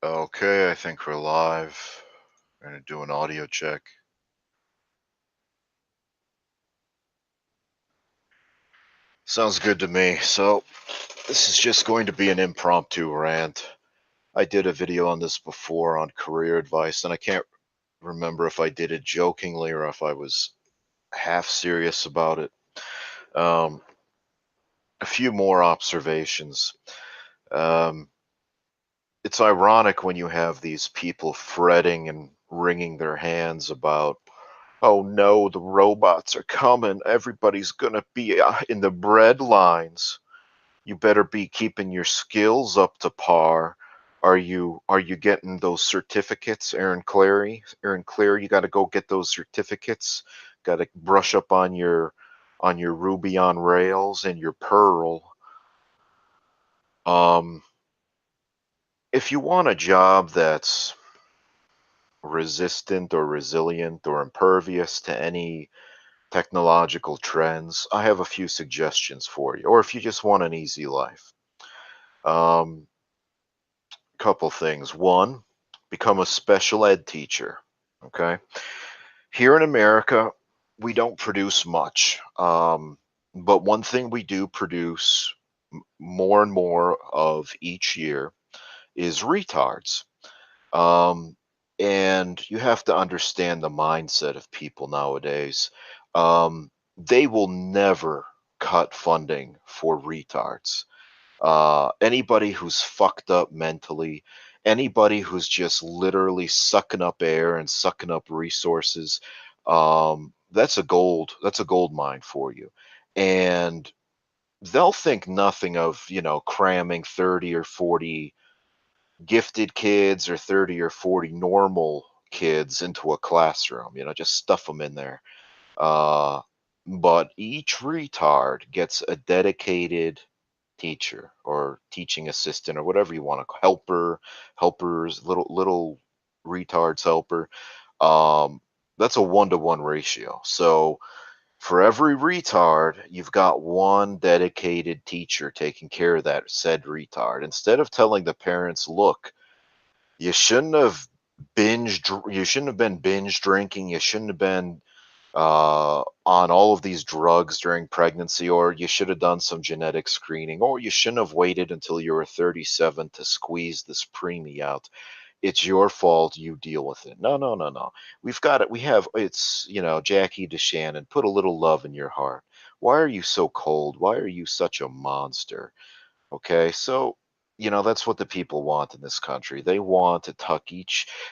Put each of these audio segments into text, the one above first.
Okay, I think we're live. We're gonna do an audio check. Sounds good to me. So, this is just going to be an impromptu rant. I did a video on this before on career advice, and I can't remember if I did it jokingly or if I was half serious about it. Um, a few more observations. Um, it's ironic when you have these people fretting and wringing their hands about, oh no, the robots are coming. Everybody's gonna be in the bread lines. You better be keeping your skills up to par. Are you getting those certificates, Aaron Clary? Aaron Clary, you got to go get those certificates. Got to brush up on your Ruby on Rails and your Perl. Um, if you want a job that's resistant or resilient or impervious to any technological trends, I have a few suggestions for you. Or if you just want an easy life, um, couple things. One, become a special ed teacher. Okay, here in America, we don't produce much, but one thing we do produce more and more of each year is retards. Um, and you have to understand the mindset of people nowadays. They will never cut funding for retards. Anybody who's fucked up mentally, anybody who's just literally sucking up air and sucking up resources, that's a gold mine for you. And they'll think nothing of, cramming 30 or 40 gifted kids or 30 or 40 normal kids into a classroom, just stuff them in there. Uh, but each retard gets a dedicated teacher or teaching assistant or whatever you want to call helpers, little retards helper. Um, that's a 1-to-1 ratio. So for every retard, you've got one dedicated teacher taking care of that said retard. Instead of telling the parents, look, you shouldn't have you shouldn't have been binge drinking, you shouldn't have been on all of these drugs during pregnancy, or you should have done some genetic screening, or you shouldn't have waited until you were 37 to squeeze this preemie out. It's your fault. You deal with it. No, no, no, no. We've got it. We have, it's, Jackie DeShannon, put a little love in your heart. Why are you so cold? Why are you such a monster? Okay, so that's what the people want in this country. They want to tuck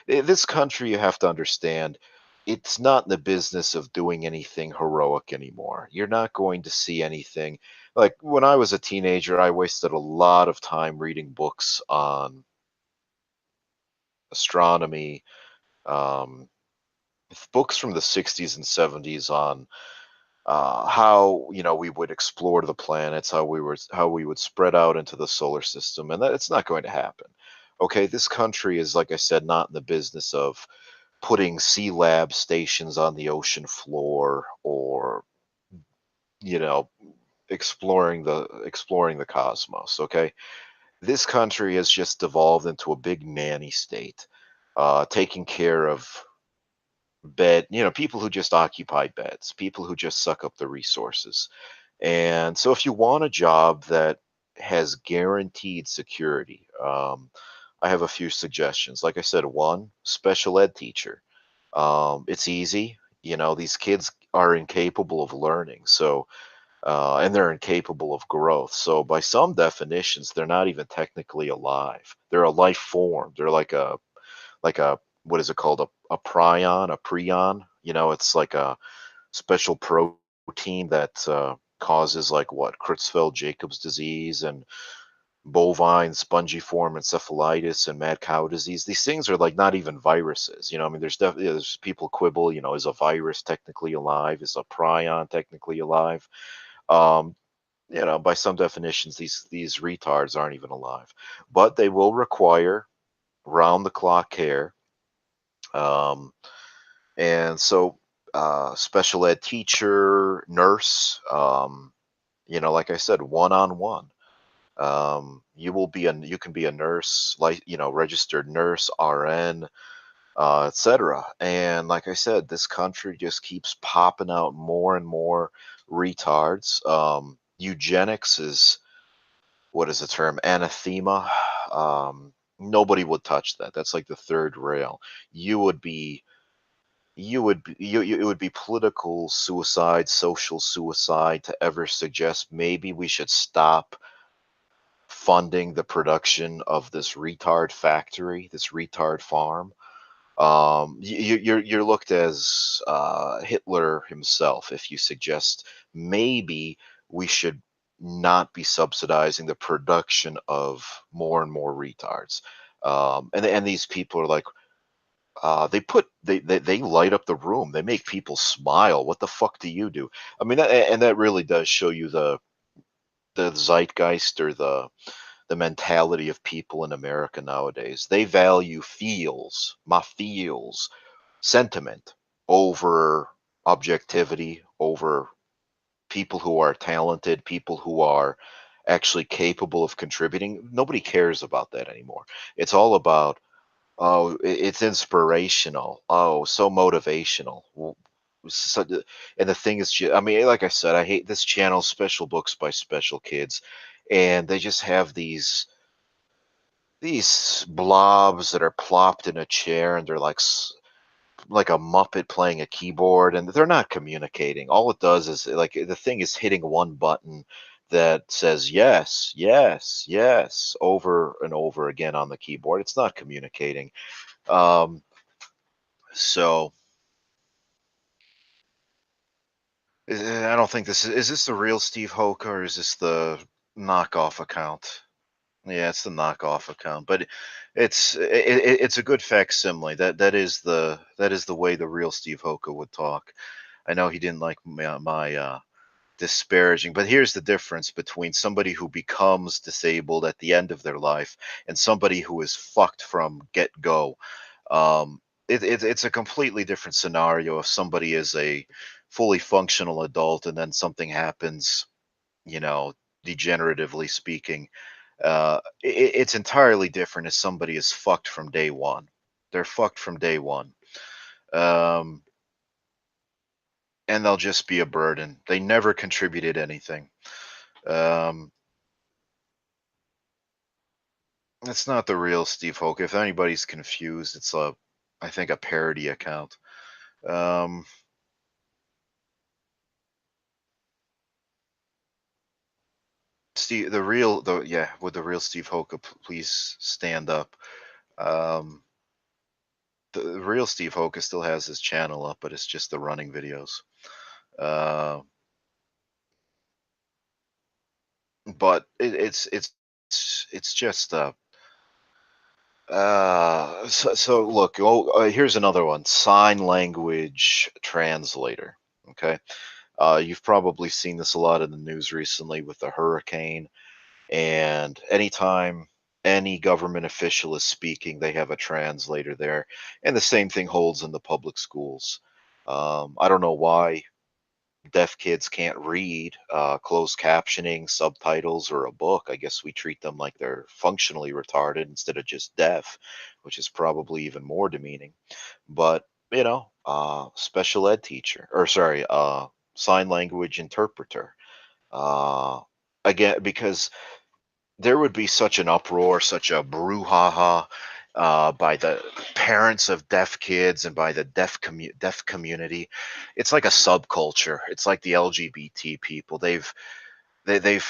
this country, you have to understand, it's not in the business of doing anything heroic anymore. You're not going to see anything. Like when I was a teenager, I wasted a lot of time reading books on astronomy, um, books from the 60s and 70s on how we would explore the planets, how we would spread out into the solar system, and that it's not going to happen. Okay, this country is, like I said, not in the business of putting sea lab stations on the ocean floor or you know exploring the cosmos. Okay, this country has just devolved into a big nanny state, taking care of people who just occupy beds, people who just suck up the resources. And so, if you want a job that has guaranteed security, I have a few suggestions. Like I said, one, special ed teacher. It's easy. These kids are incapable of learning. So, and they're incapable of growth. So, by some definitions, they're not even technically alive. They're a life form. They're like a what is it called? A prion, a prion. It's like a special protein that causes, like, what, Creutzfeldt-Jacobs disease and bovine spongiform encephalitis and mad cow disease. These things are like not even viruses. I mean, there's definitely, there's people quibble. Is a virus technically alive? Is a prion technically alive? Um, by some definitions, these retards aren't even alive, but they will require round the clock care. Um, and so, special ed teacher, nurse, like I said, one on one. You can be a nurse, like registered nurse, RN, etc. And like I said, this country just keeps popping out more and more retards. Eugenics is, what is the term? Anathema. Nobody would touch that. That's like the third rail. You would be it would be political suicide, social suicide to ever suggest maybe we should stop funding the production of this retard factory, this retard farm. You're looked as Hitler himself if you suggest maybe we should not be subsidizing the production of more and more retards. And these people are like, they light up the room. They make people smile. What the fuck do you do? I mean, and that really does show you the zeitgeist, or the mentality of people in America nowadays. They value my feels, sentiment over objectivity, over people who are talented, people who are actually capable of contributing. Nobody cares about that anymore. It's all about, oh, it's inspirational. Oh, so motivational. So, and the thing is, I mean, like I said, I hate this channel, Special Books by Special Kids, and they just have these blobs that are plopped in a chair, and they're like a Muppet playing a keyboard, and they're not communicating. All it does is, like, the thing is hitting one button that says yes, yes, yes over and over again on the keyboard. It's not communicating. Um, so I don't think is this the real Steve Hoka, or is this the knockoff account? Yeah, it's the knockoff account, but it's a good facsimile. That is the way the real Steve Hoka would talk. I know he didn't like my disparaging, but here's the difference between somebody who becomes disabled at the end of their life and somebody who is fucked from get go. It's a completely different scenario if somebody is a fully functional adult and then something happens, you know, degeneratively speaking. It's entirely different if somebody is fucked from day one. They're fucked from day one. Um, and they'll just be a burden. They never contributed anything. Um, it's not the real Steve Hoke. If anybody's confused, it's I think a parody account. Um, Steve, would the real Steve Hoke please stand up? Um, the real Steve Hoke still has his channel up, but it's just the running videos. Uh, but it's just so look, here's another one: sign language translator. Okay, you've probably seen this a lot in the news recently with the hurricane, and anytime any government official is speaking, they have a translator there, and the same thing holds in the public schools. I don't know why deaf kids can't read closed captioning, subtitles, or a book. I guess we treat them like they're functionally retarded instead of just deaf, which is probably even more demeaning. But, special ed teacher, or sorry, sign language interpreter. Uh, Again, because there would be such an uproar, such a brouhaha by the parents of deaf kids and by the deaf community. It's like a subculture. It's like the LGBT people. They've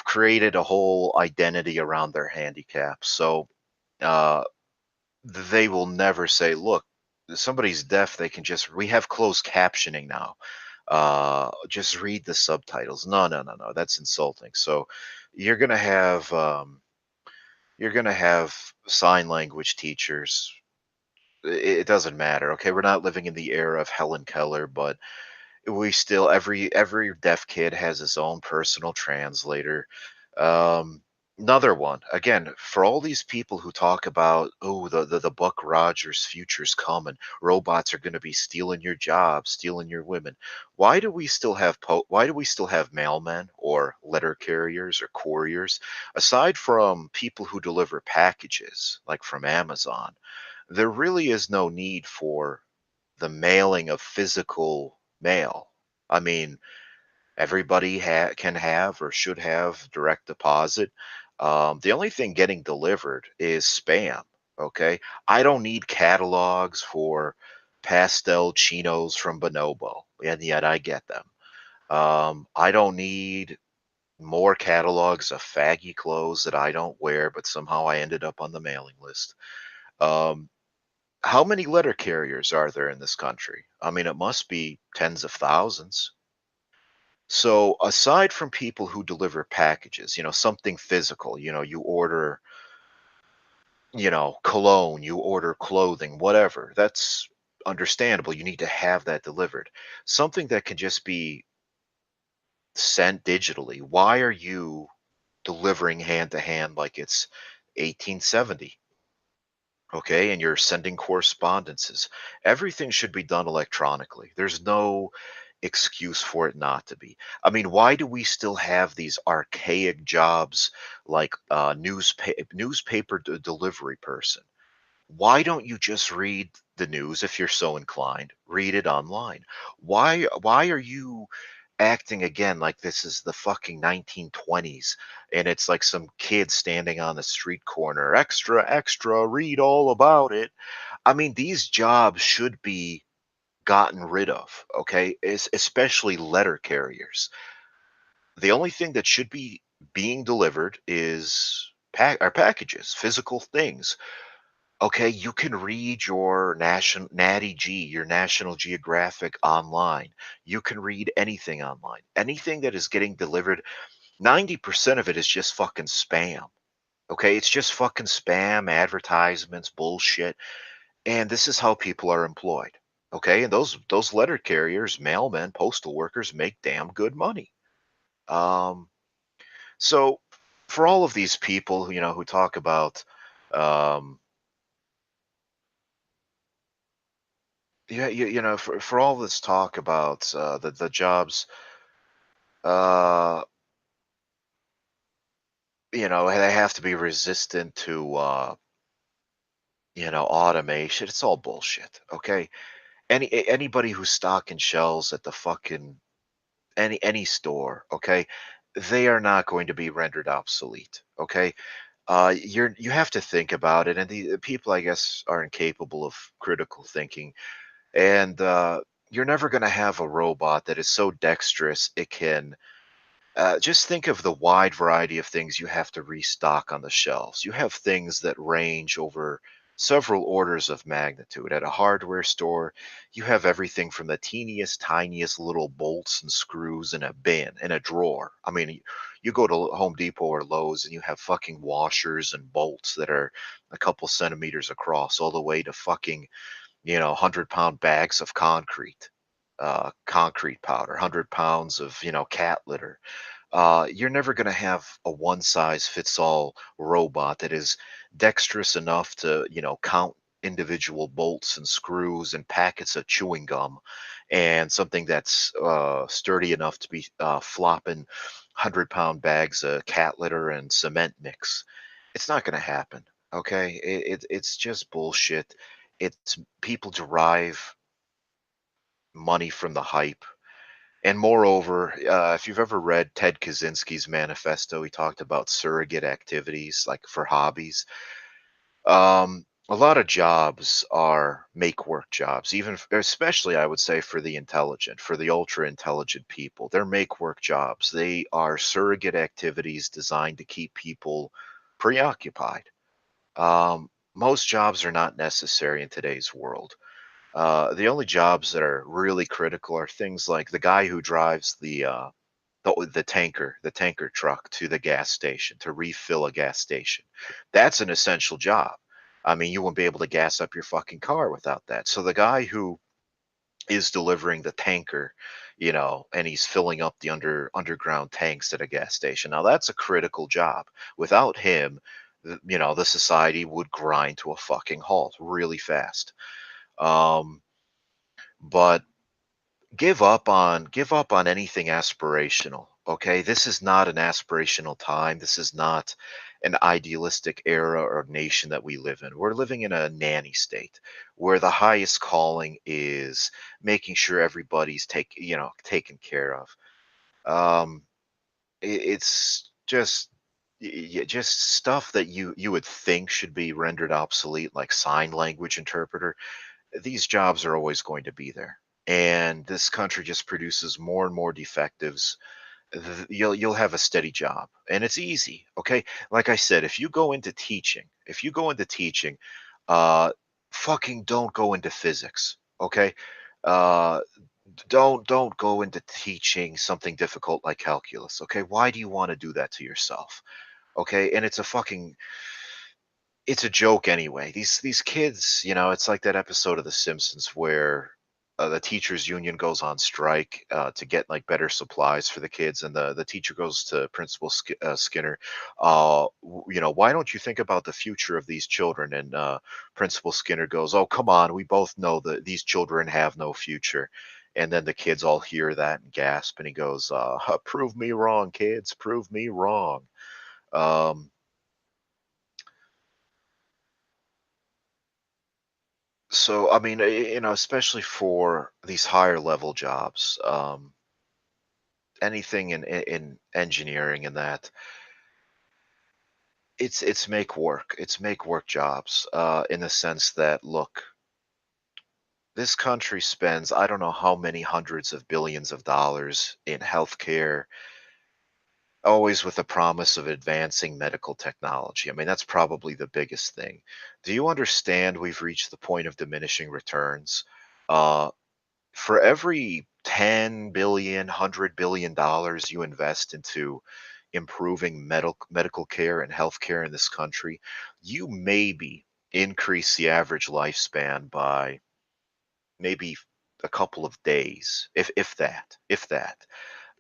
created a whole identity around their handicap. So uh, they will never say, "Look, somebody's deaf. They can just we have closed captioning now. Just read the subtitles." No, no, no, no. That's insulting. So you're gonna have. You're going to have sign language teachers. It doesn't matter. Okay, we're not living in the era of Helen Keller, but we still every deaf kid has his own personal translator. Um, Another one, again, for all these people who talk about, oh, the Buck Rogers future's coming, robots are going to be stealing your jobs, stealing your women. Why do we still have mailmen or letter carriers or couriers? Aside from people who deliver packages, like from Amazon, there really is no need for the mailing of physical mail. I mean, everybody can have or should have direct deposit. The only thing getting delivered is spam. Okay, I don't need catalogs for pastel chinos from Bonobo, and yet I get them. I don't need more catalogs of faggy clothes that I don't wear, but somehow I ended up on the mailing list. Um, how many letter carriers are there in this country? I mean, it must be tens of thousands. So aside from people who deliver packages, something physical, you order, cologne, you order clothing, whatever. That's understandable. You need to have that delivered. Something that can just be sent digitally. Why are you delivering hand to hand like it's 1870? Okay, and you're sending correspondences. Everything should be done electronically. There's no excuse for it not to be. I mean, why do we still have these archaic jobs like newspaper delivery person? Why don't you just read the news if you're so inclined? Read it online. Why are you acting again like this is the fucking 1920s and it's like some kid standing on the street corner, extra extra, read all about it? I mean, these jobs should be gotten rid of, okay? Especially letter carriers. The only thing that should be being delivered is our packages, physical things. Okay, you can read your Natty G, your National Geographic online. You can read anything online. Anything that is getting delivered, 90% of it is just fucking spam. Okay, it's just fucking spam, advertisements, bullshit. And this is how people are employed. Okay, and those letter carriers, mailmen, postal workers make damn good money. Um, so for all of these people, who talk about um, yeah, for all this talk about the jobs, uh, they have to be resistant to automation. It's all bullshit. Okay, anybody who's stocking shelves at the fucking any store, okay, they are not going to be rendered obsolete. Okay, you have to think about it, and the people, I guess, are incapable of critical thinking, and you're never going to have a robot that is so dexterous it can. Just think of the wide variety of things you have to restock on the shelves. You have things that range over several orders of magnitude. At a hardware store, you have everything from the teeniest, tiniest little bolts and screws in a bin, in a drawer. I mean, you go to Home Depot or Lowe's and you have fucking washers and bolts that are a couple centimeters across, all the way to fucking, 100-pound bags of concrete powder, 100 pounds of, cat litter. You're never going to have a one size fits all robot that is dexterous enough to, count individual bolts and screws and packets of chewing gum, and something that's sturdy enough to be flopping 100-pound bags of cat litter and cement mix. It's not going to happen. Okay, it's just bullshit. It's people derive money from the hype. And moreover, if you've ever read Ted Kaczynski's manifesto, he talked about surrogate activities like for hobbies. A lot of jobs are make work jobs, especially I would say for the intelligent, for the ultra intelligent people. They're make work jobs. They are surrogate activities designed to keep people preoccupied. Most jobs are not necessary in today's world. The only jobs that are really critical are things like the guy who drives the tanker truck to the gas station to refill a gas station. That's an essential job. I mean, you won't be able to gas up your fucking car without that. So the guy who is delivering the tanker, and he's filling up the underground tanks at a gas station. Now that's a critical job. Without him, the society would grind to a fucking halt really fast. Um, but give up on anything aspirational. Okay, this is not an aspirational time. This is not an idealistic era or nation that we live in. We're living in a nanny state where the highest calling is making sure everybody's taken care of. um it's just just stuff that you would think should be rendered obsolete, like sign language interpreter. These jobs are always going to be there, and this country just produces more and more defectives. You'll have a steady job, and it's easy. Okay, like I said, if you go into teaching, uh fucking don't go into physics. Okay, uh don't go into teaching something difficult like calculus. Okay, why do you want to do that to yourself? Okay, and it's a joke anyway. These kids, it's like that episode of The Simpsons where the teachers union goes on strike to get like better supplies for the kids, and the teacher goes to Principal Skinner. Why don't you think about the future of these children? And Principal Skinner goes, "Oh, come on, we both know that these children have no future." And then the kids all hear that and gasp, and he goes, "Prove me wrong, kids. Prove me wrong." Um, So, I mean, especially for these higher level jobs, anything in engineering and that, it's make work. It's make work jobs, in the sense that, look, this country spends I don't know how many hundreds of billions of dollars in healthcare, always with the promise of advancing medical technology. I mean, that's probably the biggest thing. Do you understand we've reached the point of diminishing returns? Uh, for every 10 billion, $100 billion you invest into improving medical care and healthcare in this country, you maybe increase the average lifespan by maybe a couple of days, if that.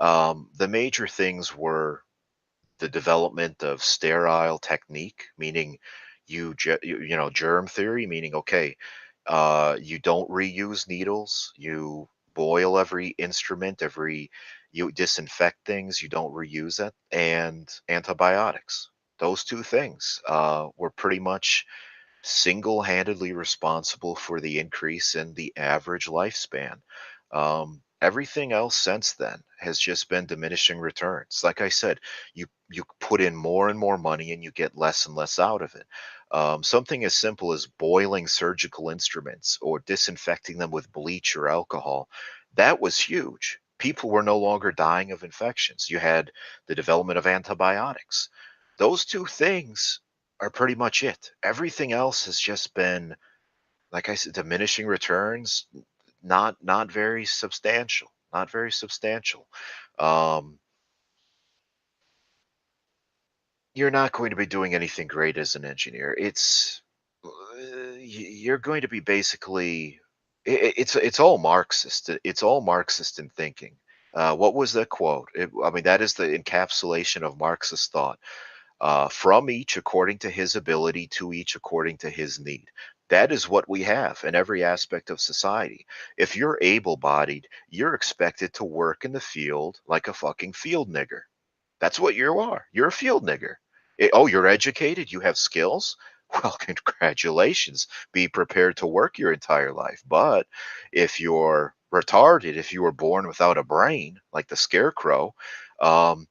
The major things were the development of sterile technique, meaning germ theory, meaning, okay, you don't reuse needles, you boil every instrument, you disinfect things, you don't reuse it, and antibiotics. Those two things were pretty much single-handedly responsible for the increase in the average lifespan. Everything else since then has just been diminishing returns. Like I said, you put in more and more money and you get less and less out of it. Something as simple as boiling surgical instruments or disinfecting them with bleach or alcohol, that was huge. People were no longer dying of infections. You had the development of antibiotics. Those two things are pretty much it. Everything else has just been, like I said, diminishing returns, not very substantial, not very substantial. Um, you're not going to be doing anything great as an engineer. You're going to be basically, it's all Marxist. It's all Marxist in thinking. What was that quote? I mean, that is the encapsulation of Marxist thought. From each according to his ability, to each according to his need. That is what we have in every aspect of society. If you're able bodied, you're expected to work in the field like a fucking field nigger. That's what you are. You're a field nigger. Oh, you're educated, you have skills. Well, congratulations. Be prepared to work your entire life. But if you're retarded, if you were born without a brain, like the scarecrow, um,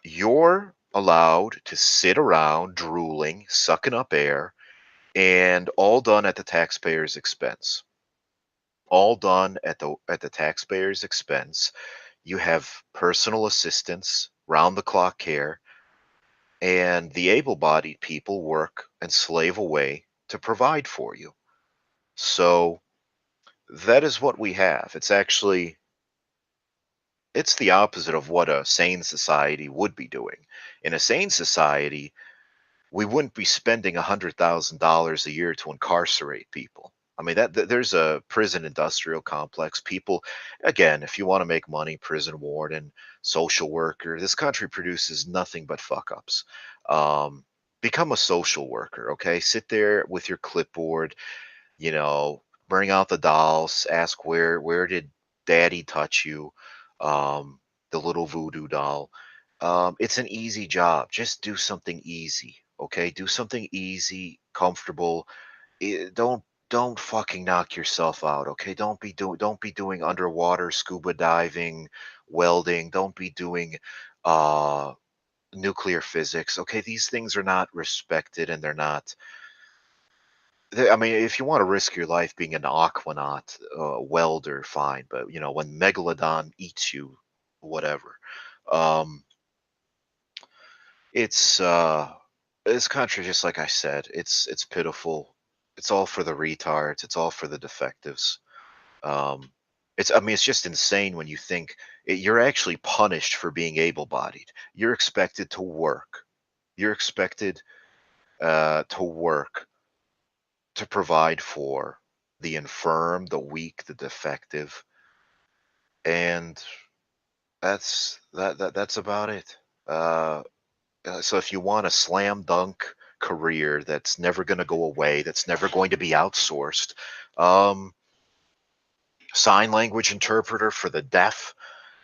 you're allowed to sit around drooling, sucking up air, and all done at the taxpayer's expense. All done at the taxpayer's expense. You have personal assistance, round the clock care, and the able-bodied people work and slave away to provide for you. So that is what we have. It's the opposite of what a sane society would be doing. In a sane society, we wouldn't be spending $100,000 a year to incarcerate people. I mean there's a prison industrial complex. People, again, if you want to make money, prison warden, social worker, this country produces nothing but fuck ups. Um, Become a social worker, okay? Sit there with your clipboard, you know, bring out the dolls, ask where did daddy touch you, um, the little voodoo doll. It's an easy job. Just do something easy, okay? Do something easy, comfortable. Don't fucking knock yourself out, okay? Don't be doing underwater scuba diving, welding. Don't be doing uh nuclear physics. Okay, these things are not respected, and they're not. I mean, if you want to risk your life being an aquanaut, welder, fine. But when Megalodon eats you, whatever. Um, it's this country, just like I said, it's pitiful. It's all for the retards. It's all for the defectives. Um, I mean, it's just insane when you think you're actually punished for being able-bodied. You're expected to work. You're expected to work to provide for the infirm, the weak, the defective, and that's about it. Uh, so if you want a slam dunk career that's never going to go away, that's never going to be outsourced, um, sign language interpreter for the deaf,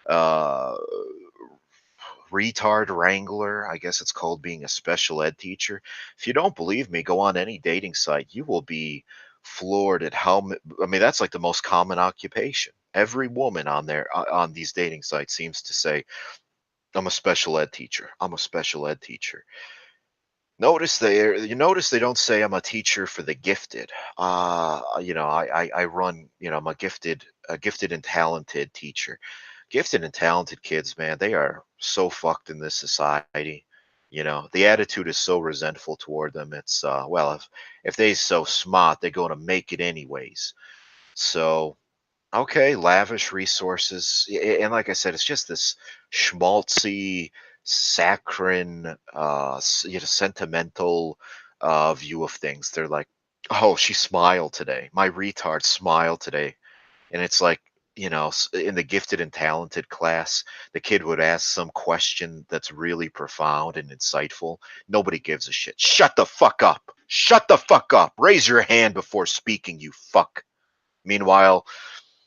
uh, retard wrangler, I guess it's called being a special ed teacher. If you don't believe me, go on any dating site. You will be floored at I mean, that's like the most common occupation. Every woman on there on these dating sites seems to say, "I'm a special ed teacher. I'm a special ed teacher." You notice they don't say I'm a teacher for the gifted. I run, I'm a gifted and talented teacher. Gifted and talented kids, man, they are so fucked in this society. The attitude is so resentful toward them. It's well, if they so smart, they're going to make it anyways. So okay, lavish resources, and like I said, it's just this schmaltzy, saccharine, sentimental view of things. They're like, "Oh, she smiled today. My retard smiled today," and it's like, in the gifted and talented class, the kid would ask some question that's really profound and insightful. Nobody gives a shit. Shut the fuck up. Shut the fuck up. Raise your hand before speaking, you fuck. Meanwhile,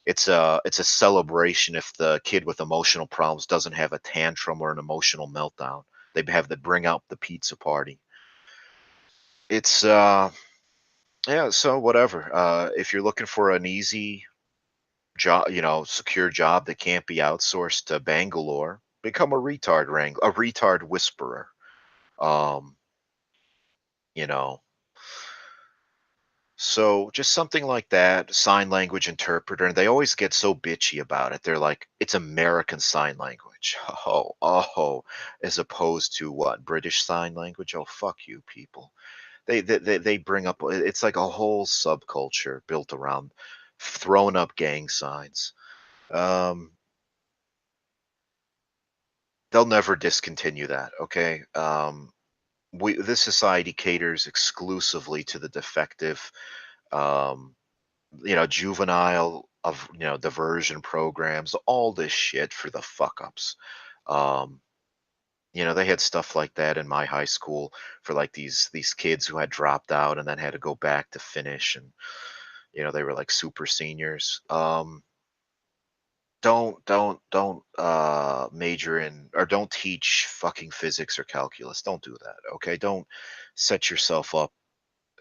it's a celebration if the kid with emotional problems doesn't have a tantrum or an emotional meltdown. They have to bring out the pizza party. It's yeah, so whatever. If you're looking for an easy job, secure job that can't be outsourced to Bangalore, become a retard whisperer. Um, you know, So just something like that, sign language interpreter, and they always get so bitchy about it. They're like, it's American Sign Language. As opposed to what? British Sign Language? Oh, fuck you, people. They bring up, it's like a whole subculture built around throwing up gang signs. Um, they'll never discontinue that, okay? This society caters exclusively to the defective. Um, Juvenile of diversion programs, all this shit for the fuck ups. Um, they had stuff like that in my high school for like these kids who had dropped out and then had to go back to finish, and they were like super seniors. Don't major in, or don't teach fucking physics or calculus. Don't do that. Okay, don't set yourself up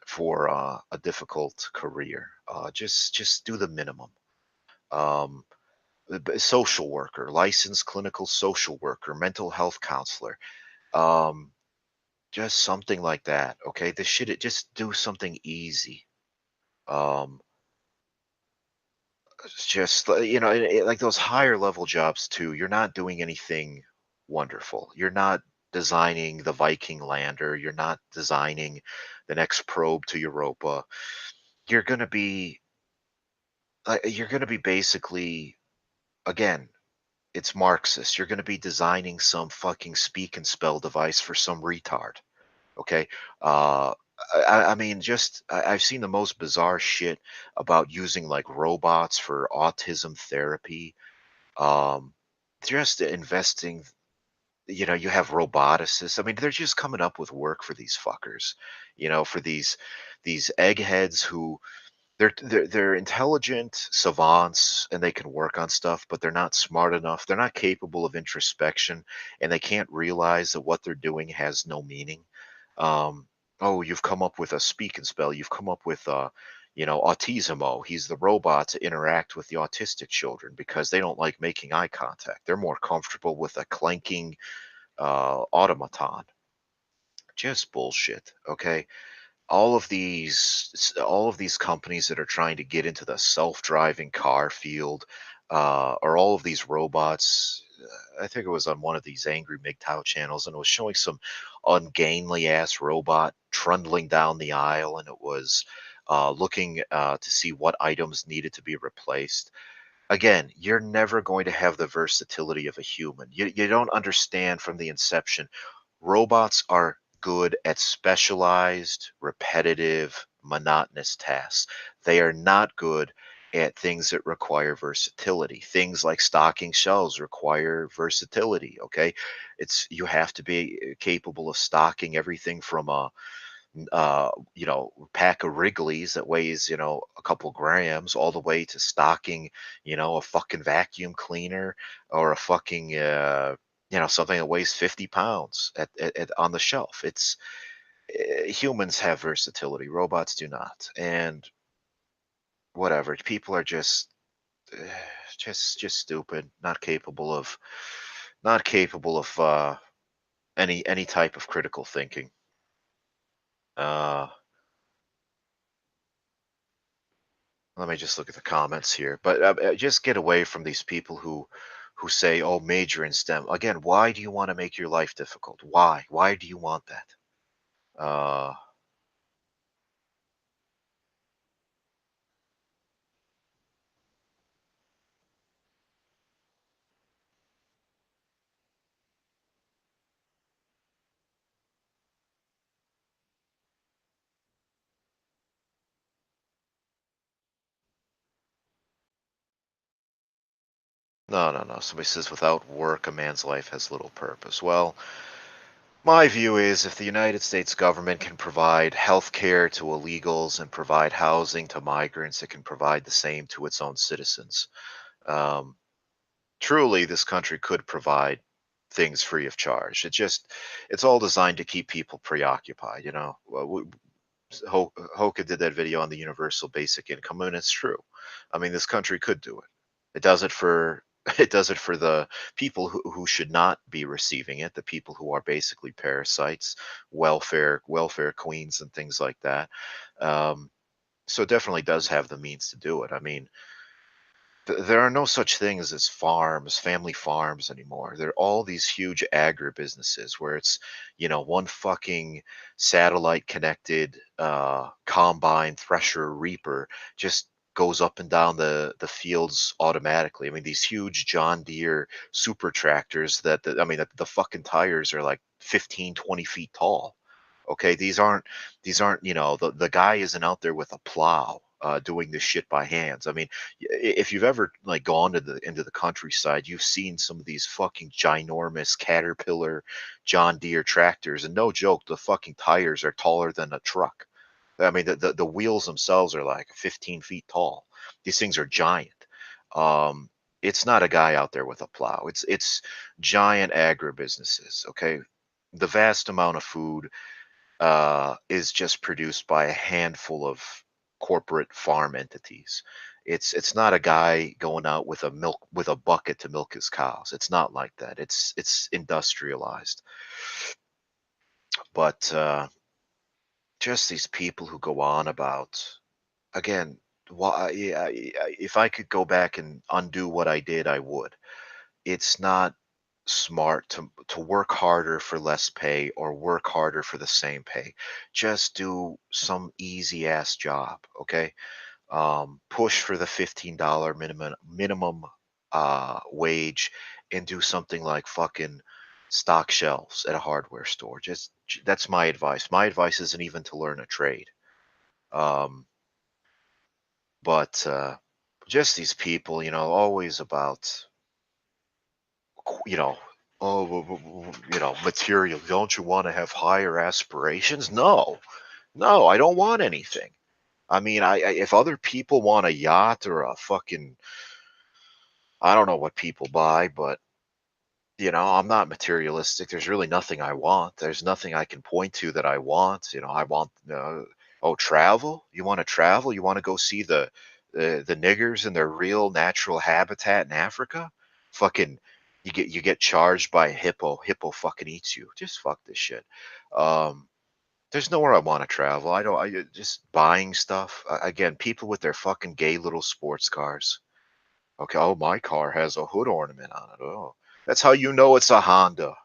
for a difficult career. Just do the minimum. Um, Social worker, licensed clinical social worker, mental health counselor, um, just something like that. Okay, this shit. Just do something easy. Um, it's just like those higher level jobs too. You're not doing anything wonderful. You're not designing the Viking lander. You're not designing the next probe to Europa. You're gonna be you're gonna be basically, again, it's Marxist. You're going to be designing some fucking speak and spell device for some retard. Okay. I mean, I've seen the most bizarre shit about using like robots for autism therapy. Um, just investing, you have roboticists. I mean, they're just coming up with work for these fuckers, for these eggheads who they're intelligent savants and they can work on stuff, but they're not smart enough. They're not capable of introspection, and they can't realize that what they're doing has no meaning. Um, oh, you've come up with a speak and spell. You've come up with Autismo. He's the robot to interact with the autistic children because they don't like making eye contact. They're more comfortable with a clanking automaton. Just bullshit. Okay, all of these companies that are trying to get into the self-driving car field, or all of these robots. I think it was on one of these angry MGTOW channels, and it was showing some ungainly ass robot trundling down the aisle, and it was looking to see what items needed to be replaced. Again, you're never going to have the versatility of a human. You don't understand from the inception. Robots are good at specialized, repetitive, monotonous tasks. They are not good at things that require versatility. Things like stocking shelves require versatility, okay? You have to be capable of stocking everything from pack of Wrigley's that weighs, a couple grams, all the way to stocking, a fucking vacuum cleaner, or a fucking, something that weighs 50 pounds on the shelf. Humans have versatility, robots do not. And whatever, people are uh, just stupid, not capable of any type of critical thinking. Uh, Let me just look at the comments here. But just get away from these people who say, "Oh, major in STEM." Again, why do you want to make your life difficult? Why? Why do you want that? Uh, no, no, no. Somebody says, "Without work, a man's life has little purpose." Well, my view is if the United States government can provide health care to illegals and provide housing to migrants, it can provide the same to its own citizens. Um, Truly, this country could provide things free of charge. It's all designed to keep people preoccupied. Hoka did that video on the universal basic income, and it's true. I mean, this country could do it. It does it for it does it for the people who should not be receiving it, the people who are basically parasites, welfare queens, and things like that. Um, so it definitely does have the means to do it. I mean, there are no such things as farms, family farms anymore. There are all these huge agribusinesses where it's, one fucking satellite connected combine, thresher, reaper just goes up and down the fields automatically. I mean, these huge John Deere super tractors I mean, the fucking tires are like 15, 20 feet tall. Okay, these aren't, the guy isn't out there with a plow doing this shit by hands. I mean, if you've ever like gone to the into the countryside, you've seen some of these fucking ginormous Caterpillar John Deere tractors, and no joke, the fucking tires are taller than a truck. I mean, the wheels themselves are like 15 feet tall. These things are giant. Um, it's not a guy out there with a plow. It's giant agribusinesses. Okay, the vast amount of food is just produced by a handful of corporate farm entities. It's not a guy going out with a bucket to milk his cows. It's not like that. It's industrialized. But just these people who go on about, again, why? If I could go back and undo what I did, I would. It's not smart to work harder for less pay or work harder for the same pay. Just do some easy ass job, okay? Push for the $15 minimum wage, and do something like fucking Stock shelves at a hardware store. That's my advice. My advice isn't even to learn a trade. Um, but just these people, always about, you know, oh, material. Don't you want to have higher aspirations? No, no, I don't want anything. I mean, if other people want a yacht or a fucking, I don't know what people buy, but I'm not materialistic. There's really nothing I want. There's nothing I can point to that I want. I want, oh, travel. You want to travel? You want to go see the niggers in their real natural habitat in Africa? Fucking, you get charged by a hippo. Hippo fucking eats you. Just fuck this shit. Um, there's nowhere I want to travel. I don't. Just buying stuff. Again, people with their fucking gay little sports cars. Okay. Oh, my car has a hood ornament on it. Oh, that's how you know it's a Honda.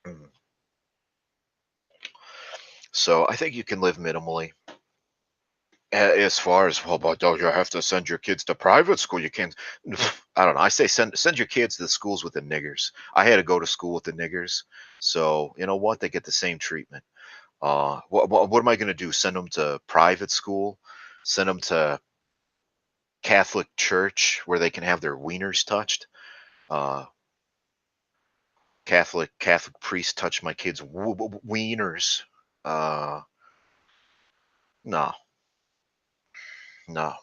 Mm. So I think you can live minimally. As far as, well, but don't you have to send your kids to private school? You can't. I don't know. I say send your kids to the schools with the niggers. I had to go to school with the niggers, so you know what? They get the same treatment. What am I going to do? Send them to private school? Send them to Catholic church where they can have their wieners touched? Uh, Catholic priest touch my kids' wieners? Uh, no, no,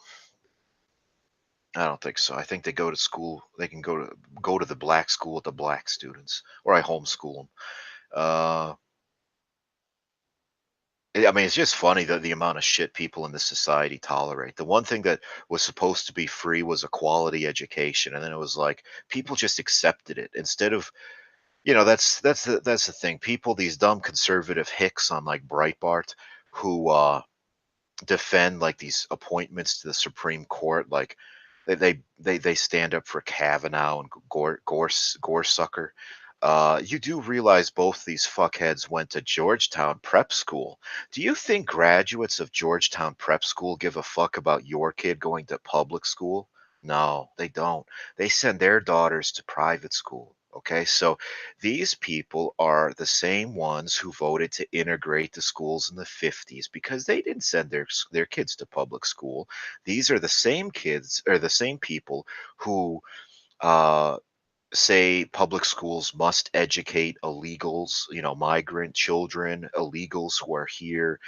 I don't think so. I think they go to school. They can go to the black school with the black students, or I homeschool them. Uh, I mean, it's just funny that the amount of shit people in this society tolerate. The one thing that was supposed to be free was a quality education, and then it was like people just accepted it instead of, that's the thing. People, these dumb conservative hicks on like Breitbart, who defend like these appointments to the Supreme Court, like they stand up for Kavanaugh and Gorsucker. You do realize both these fuckheads went to Georgetown prep school. Do you think graduates of Georgetown prep school give a fuck about your kid going to public school? No, they don't. They send their daughters to private school. Okay, so these people are the same ones who voted to integrate the schools in the 50s because they didn't send their kids to public school. These are the same kids, or the same people who uh, say public schools must educate illegals, migrant children, illegals who are here,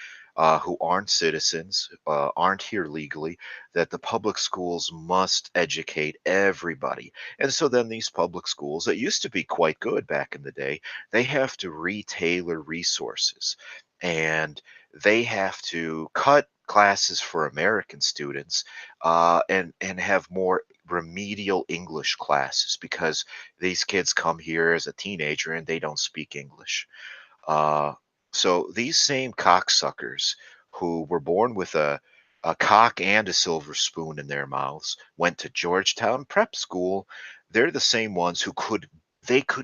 who aren't citizens, aren't here legally, that the public schools must educate everybody. And so then these public schools that used to be quite good back in the day, they have to retailer resources, and they have to cut classes for American students, and have more remedial English classes because these kids come here as a teenager and they don't speak English. Uh, so these same cocksuckers who were born with a cock and a silver spoon in their mouths went to Georgetown prep school. They're the same ones who could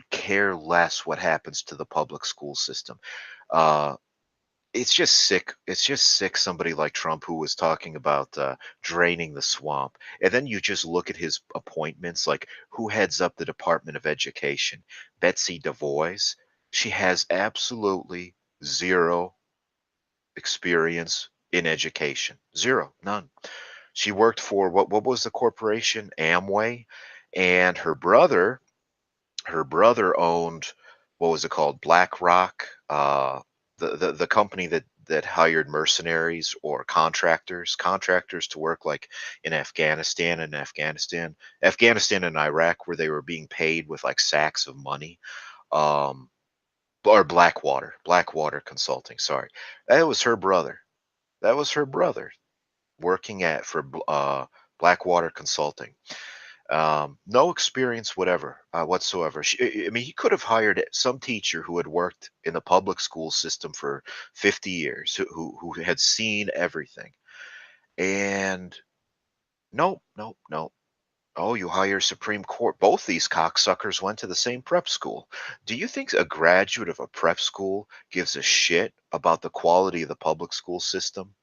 care less what happens to the public school system. Uh, it's just sick. It's just sick. Somebody like Trump who was talking about draining the swamp, and then you just look at his appointments, like who heads up the Department of Education? Betsy DeVos. She has absolutely zero experience in education. Zero, none. She worked for what was the corporation? Amway, and her brother owned, what was it called, BlackRock, the company that hired mercenaries or contractors to work like in Afghanistan and Iraq, where they were being paid with like sacks of money. um or Blackwater Consulting, sorry. That was her brother working at for Blackwater Consulting. No experience whatever, whatsoever. I mean, he could have hired some teacher who had worked in the public school system for 50 years, who had seen everything. And nope, nope, nope. Oh, you hire Supreme Court. Both these cocksuckers went to the same prep school. Do you think a graduate of a prep school gives a shit about the quality of the public school system?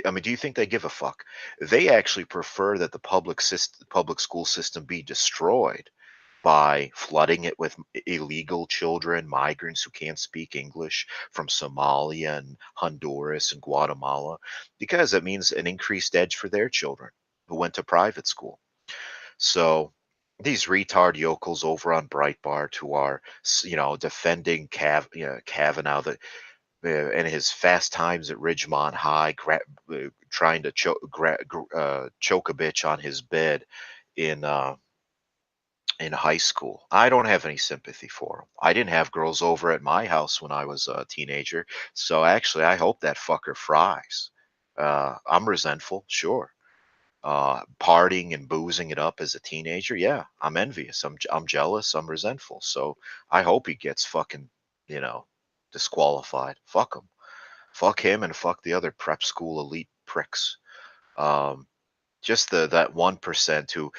I mean, do you think they give a fuck? They actually prefer that the public school system be destroyed. by flooding it with illegal children, migrants who can't speak English from Somalia and Honduras and Guatemala, because it means an increased edge for their children who went to private school. So these retard yokels over on Breitbart who are, defending Kavanaugh, and his fast times at Ridgemont High, trying to choke a bitch on his bed in high school. I don't have any sympathy for him. I didn't have girls over at my house when I was a teenager, so actually, I hope that fucker fries. I'm resentful, sure. Partying and boozing it up as a teenager, yeah, I'm envious. I'm jealous. I'm resentful. So I hope he gets fucking, you know, disqualified. Fuck him. Fuck him and fuck the other prep school elite pricks. Um, just that 1% who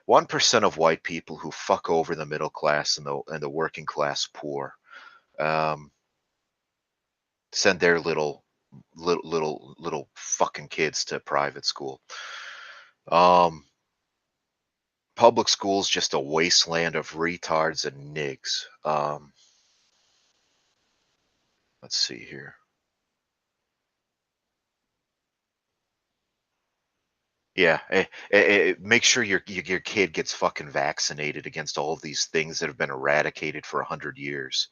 1% of white people who fuck over the middle class and the working class poor. Um, send their little fucking kids to private school. Um, public school's just a wasteland of retards and nigs. Let's see here. Yeah, make sure your kid gets fucking vaccinated against all of these things that have been eradicated for 100 years.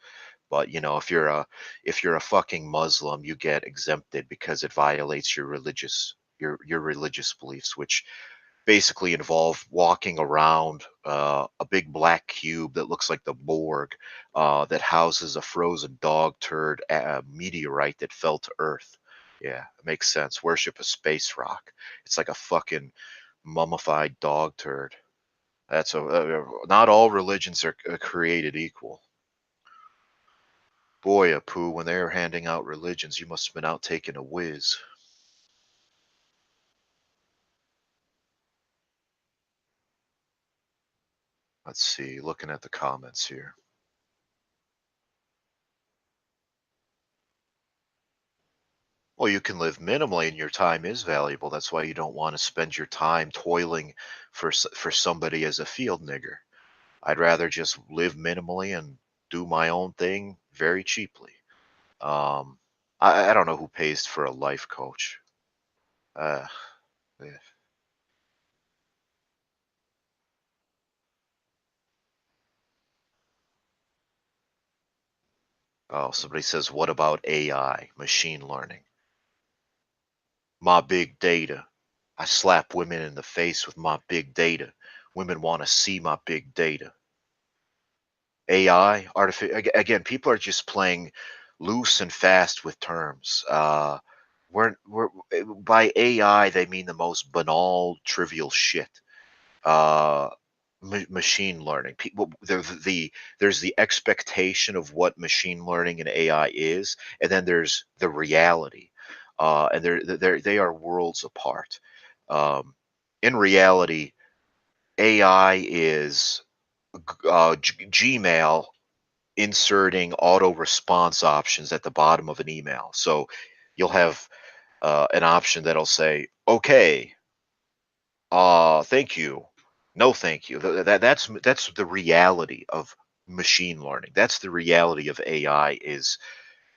But if you're a fucking Muslim, you get exempted because it violates your religious beliefs, which basically involve walking around a big black cube that looks like the Borg, that houses a frozen dog turd meteorite that fell to Earth. Yeah, it makes sense. Worship a space rock. It's like a fucking mummified dog turd. Not all religions are created equal. Boy, Apu, when they were handing out religions, you must have been out taking a whiz. Let's see, looking at the comments here. Well, you can live minimally and your time is valuable. That's why you don't want to spend your time toiling for somebody as a field nigger. I'd rather just live minimally and do my own thing very cheaply. Um, I don't know who pays for a life coach. Uh, eh. Oh, somebody says, what about AI, machine learning? My big data. I slap women in the face with my big data. Women want to see my big data. AI, again, people are just playing loose and fast with terms. By AI, they mean the most banal, trivial shit. Uh, machine learning. People, there's the expectation of what machine learning and AI is, and then there's the reality, and they are worlds apart. Um, in reality, AI is Gmail inserting auto response options at the bottom of an email. So you'll have an option that'll say, "Okay, thank you, no, thank you." That's the reality of machine learning. That's the reality of AI. Is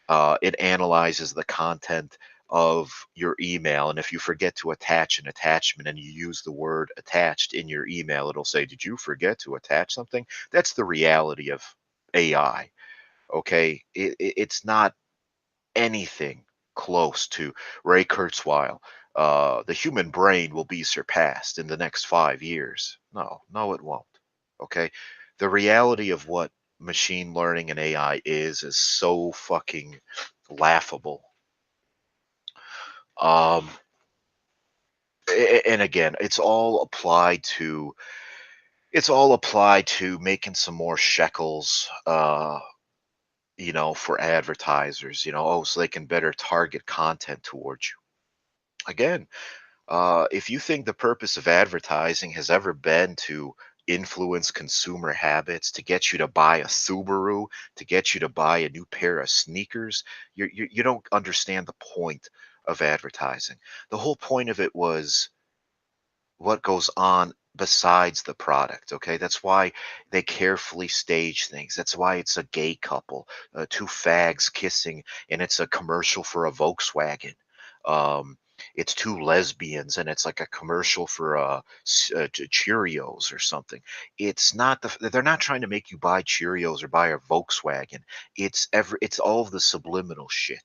it analyzes the content of your email, and if you forget to attach an attachment and you use the word attached in your email, it'll say, "Did you forget to attach something?" That's the reality of AI. Okay, it's not anything close to Ray Kurzweil. The human brain will be surpassed in the next 5 years. No, no, it won't. Okay, the reality of what machine learning and AI is so fucking laughable. Um, and again, it's all applied to making some more shekels. For advertisers, so they can better target content towards you. Again, if you think the purpose of advertising has ever been to influence consumer habits, to get you to buy a Subaru, to get you to buy a new pair of sneakers, you don't understand the point of advertising. The whole point of it was what goes on besides the product. Okay, that's why they carefully stage things. That's why it's a gay couple, two fags kissing, and it's a commercial for a Volkswagen. um it's two lesbians and it's like a commercial for Cheerios or something. It's not they're not trying to make you buy Cheerios or buy a Volkswagen. It's all of the subliminal shit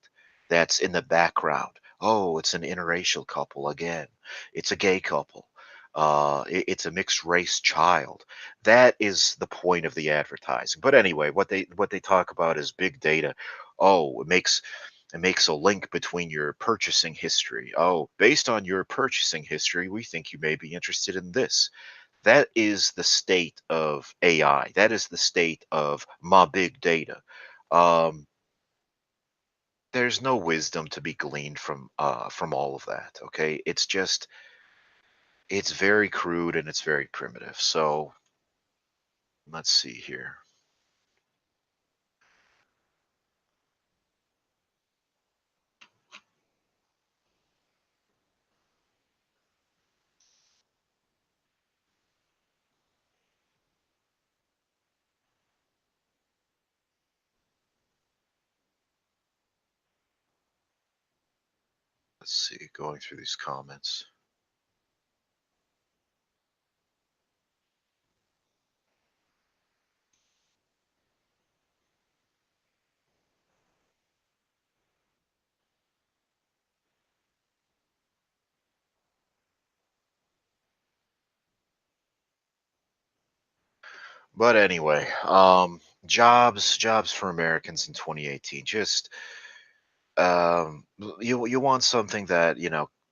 that's in the background. Oh, it's an interracial couple again. It's a gay couple. It's a mixed race child. That is the point of the advertising. But anyway, what they talk about is big data. Oh, it makes a link between your purchasing history. Oh, based on your purchasing history, we think you may be interested in this. That is the state of AI. That is the state of my big data. Um, there's no wisdom to be gleaned from all of that. Okay, it's very crude and it's very primitive. So let's see here. Let's see. Going through these comments. But anyway, jobs for Americans in 2018. Just you want something that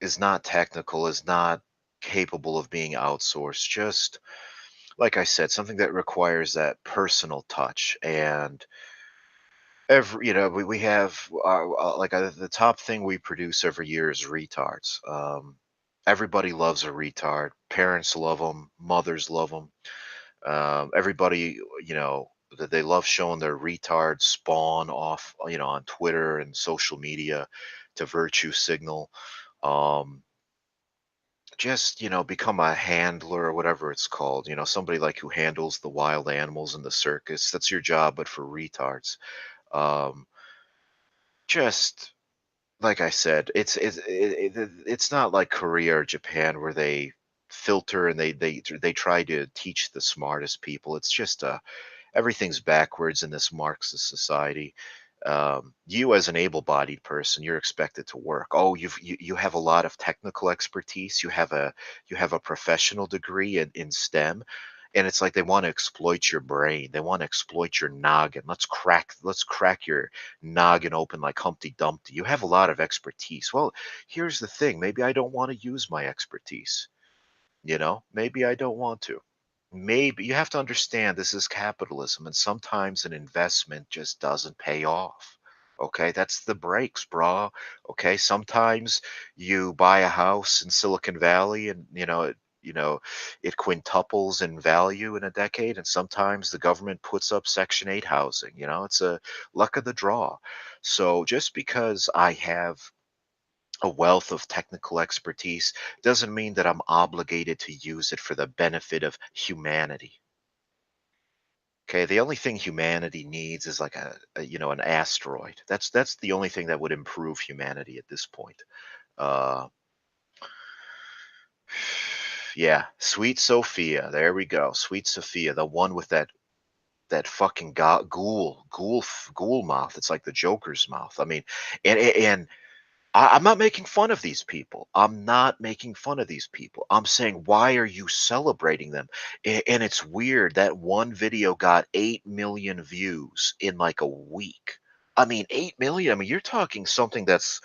is not technical, is not capable of being outsourced. Just like I said, something that requires that personal touch. And we have the top thing we produce every year is retards. Everybody loves a retard. Parents love them, mothers love them. Everybody, they love showing their retard spawn off, on Twitter and social media to virtue signal. Um, just, become a handler or whatever it's called. Somebody like who handles the wild animals in the circus. That's your job, but for retards. Um, just like I said, it's not like Korea or Japan where they filter and they try to teach the smartest people. It's just everything's backwards in this Marxist society. You, as an able-bodied person, you're expected to work. Oh, you have a lot of technical expertise. You have a professional degree in STEM, and it's like they want to exploit your brain. They want to exploit your noggin. Let's crack your noggin open like Humpty Dumpty. You have a lot of expertise. Well, here's the thing. Maybe I don't want to use my expertise. Maybe I don't want to. Maybe you have to understand this is capitalism, and sometimes an investment just doesn't pay off. Okay, that's the breaks, bro. Okay, sometimes you buy a house in Silicon Valley, and it quintuples in value in a decade, and sometimes the government puts up Section 8 housing. It's a luck of the draw. So just because I have a wealth of technical expertise doesn't mean that I'm obligated to use it for the benefit of humanity. Okay, the only thing humanity needs is like an asteroid. That's the only thing that would improve humanity at this point. Uh, yeah, Sweet Sophia. There we go. Sweet Sophia, the one with that fucking ghoul mouth. It's like the Joker's mouth. I mean, and I'm not making fun of these people. I'm not making fun of these people. I'm saying, why are you celebrating them? And it's weird that one video got 8 million views in like a week. I mean, 8 million. I mean, you're talking something that's,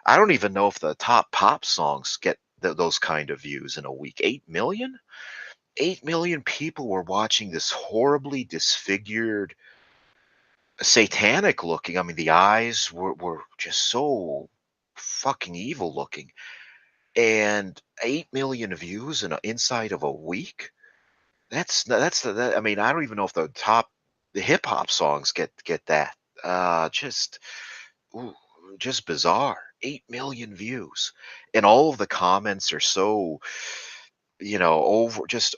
I don't even know if the top pop songs get those kind of views in a week. 8 million? 8 million people were watching this horribly disfigured, satanic looking. I mean, the eyes were just so fucking evil looking. And 8 million views inside of a week. I mean, I don't even know if the hip hop songs get that. Just ooh, just bizarre. 8 million views, and all of the comments are so over just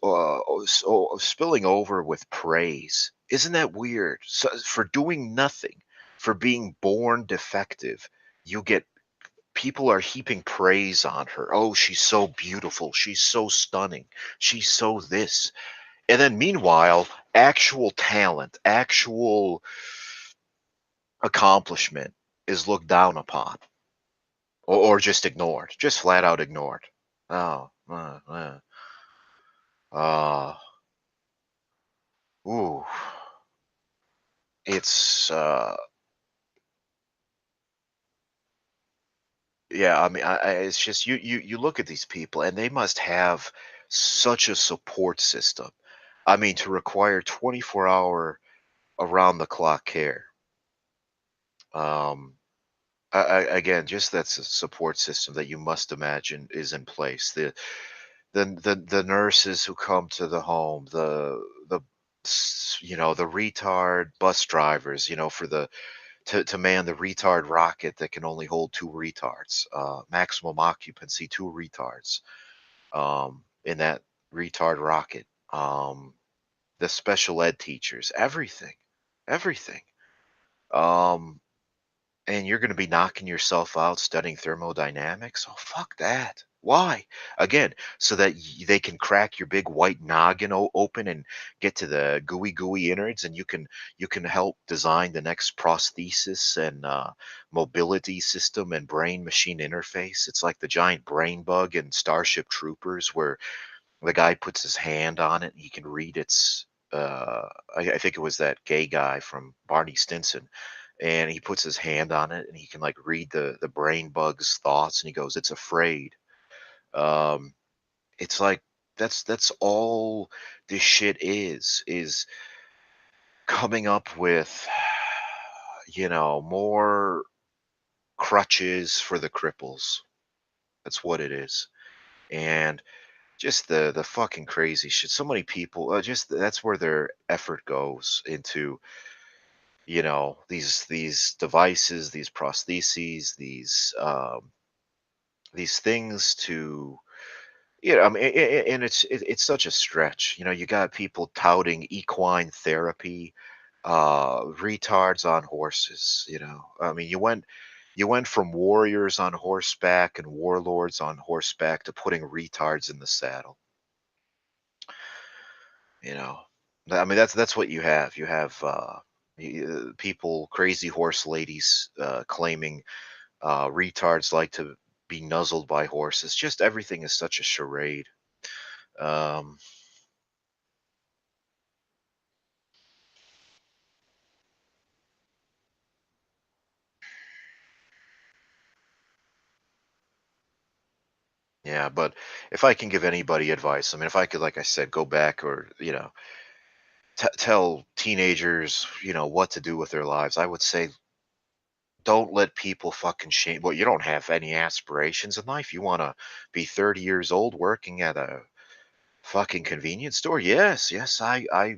spilling over with praise. Isn't that weird? So, for doing nothing, for being born defective, you get people are heaping praise on her. Oh, she's so beautiful. She's so stunning. She's so this. And then meanwhile, actual talent, actual accomplishment is looked down upon or just ignored, just flat out ignored. Oh, uh, ooh, it's yeah. I mean, it's just you look at these people and they must have such a support system. I mean, to require 24-hour around the clock care. Um, again, just that's a support system that you must imagine is in place. The nurses who come to the home, the retard bus drivers, for the to man the retard rocket that can only hold two retards, maximum occupancy, two retards, in that retard rocket. The special ed teachers, everything. Um, and you're going to be knocking yourself out studying thermodynamics. Oh, fuck that. Why? Again, so that they can crack your big white noggin open and get to the gooey innards, and you can help design the next prosthesis and mobility system and brain machine interface. It's like the giant brain bug in Starship Troopers, where the guy puts his hand on it and he can read its. I think it was that gay guy from Barney Stinson, and he puts his hand on it and he can like read the brain bug's thoughts, and he goes, "It's afraid." Um, it's like that's all this shit is coming up with, more crutches for the cripples. That's what it is, and just the fucking crazy shit. So many people, just that's where their effort goes into, these devices, these prostheses, these things to, I mean, and it's such a stretch. You got people touting equine therapy, retards on horses. I mean, you went from warriors on horseback and warlords on horseback to putting retards in the saddle. You know, I mean, that's what you have. You have people, crazy horse ladies, claiming retards like to be nuzzled by horses. Just everything is such a charade. Um, yeah, but if I can give anybody advice, I mean, if I could, like I said, go back or tell teenagers, what to do with their lives, I would say don't let people fucking shame. Well, you don't have any aspirations in life. You want to be 30 years old working at a fucking convenience store? Yes, yes, I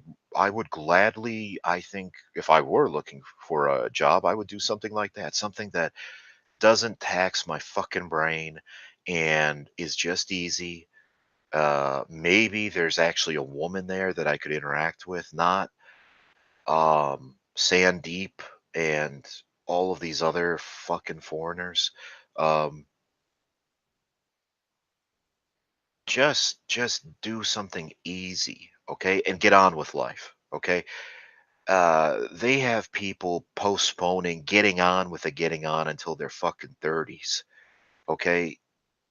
would gladly, I think if I were looking for a job, I would do something like that. Something that doesn't tax my fucking brain and is just easy. Maybe there's actually a woman there that I could interact with, not Sandeep and all of these other fucking foreigners. Um, just do something easy, okay, and get on with life, okay. They have people postponing getting on until their fucking 30s, okay.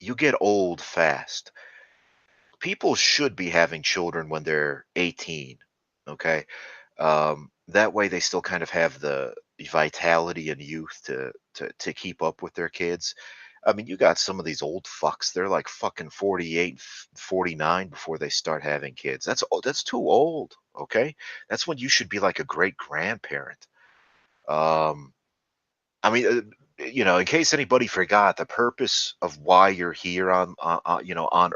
You get old fast. People should be having children when they're 18, okay. That way they still kind of have the vitality and youth to keep up with their kids. I mean, you got some of these old fucks, they're like fucking 48, 49 before they start having kids. That's too old, okay? That's when you should be like a great grandparent. Um, I mean, in case anybody forgot, the purpose of why you're here on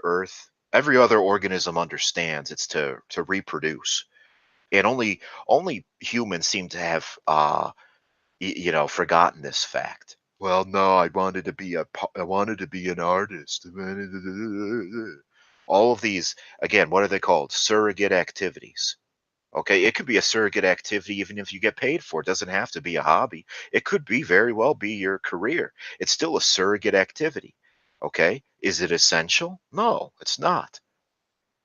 Earth, every other organism understands it's to reproduce, and only humans seem to have forgotten this fact. Well, no, I wanted to be an artist. All of these, again, what are they called? Surrogate activities. Okay, it could be a surrogate activity even if you get paid for it. Doesn't have to be a hobby. It could be very well be your career. It's still a surrogate activity. Okay, is it essential? No, it's not.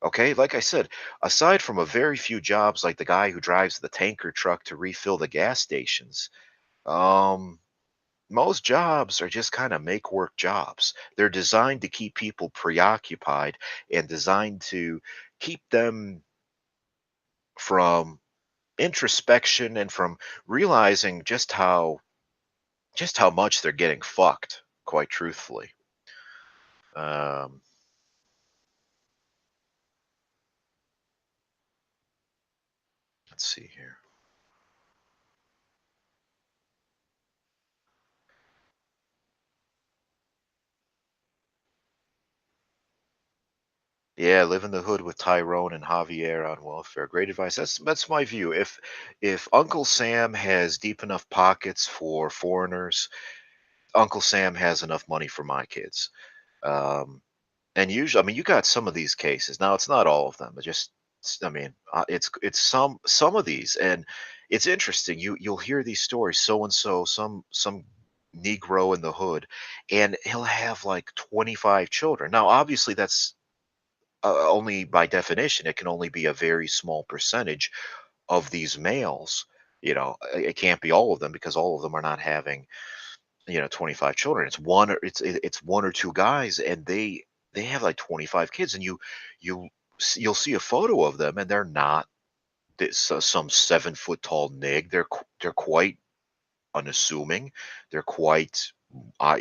Okay, like I said, aside from a very few jobs like the guy who drives the tanker truck to refill the gas stations, um, most jobs are just kind of make work jobs. They're designed to keep people preoccupied and designed to keep them from introspection and from realizing just how much they're getting fucked, quite truthfully. Um, let's see here. Yeah, live in the hood with Tyrone and Javier on welfare. Great advice. That's my view. If Uncle Sam has deep enough pockets for foreigners, Uncle Sam has enough money for my kids. Um, and usually, I mean, you got some of these cases. Now, it's not all of them, but just, I mean, it's some of these, and it's interesting. You'll hear these stories. So and so, some Negro in the hood, and he'll have like 25 children. Now, obviously, that's only by definition, it can only be a very small percentage of these males. It can't be all of them because all of them are not having 25 children. It's one or it's one or two guys, and they have like 25 kids, and you you'll see a photo of them, and they're not some 7 foot tall nig. They're quite unassuming. They're quite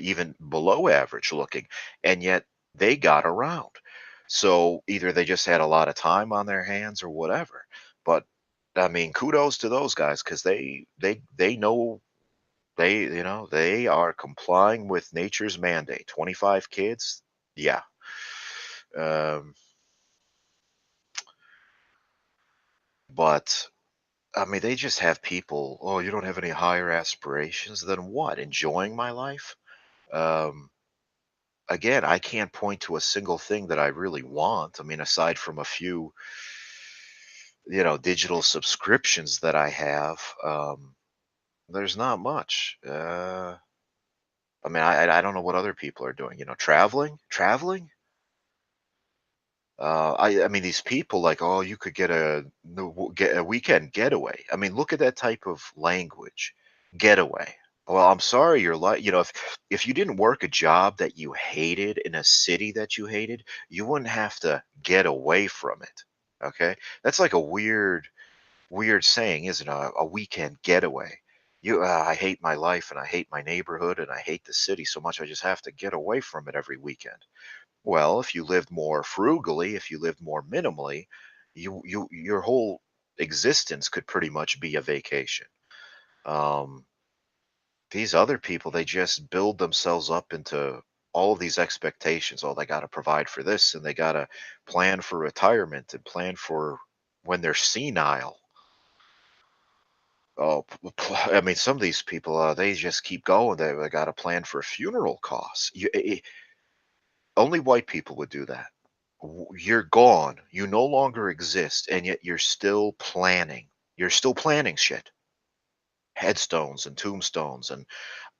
even below average looking, and yet they got around. So either they just had a lot of time on their hands or whatever. But I mean, kudos to those guys because they know they are complying with nature's mandate. 25 kids, yeah. Um, but I mean, they just have people. Oh, you don't have any higher aspirations than what? Enjoying my life. Um, Again, I can't point to a single thing that I really want. I mean, aside from a few, digital subscriptions that I have, there's not much. I mean, I don't know what other people are doing. Traveling. I mean, these people like, oh, you could get a weekend getaway. I mean, look at that type of language, getaway. Well, I'm sorry, you're like, if you didn't work a job that you hated in a city that you hated, you wouldn't have to get away from it. Okay, that's like a weird saying, isn't it? A weekend getaway. I hate my life and I hate my neighborhood and I hate the city so much I just have to get away from it every weekend. Well, if you lived more frugally, if you lived more minimally, your whole existence could pretty much be a vacation. Um, these other people, they just build themselves up into all of these expectations. Oh, they got to provide for this and they got to plan for retirement and plan for when they're senile. Oh, I mean, some of these people, they just keep going. They got to plan for funeral costs. Only white people would do that. You're gone. You no longer exist, and yet you're still planning. You're still planning shit. Headstones and tombstones, and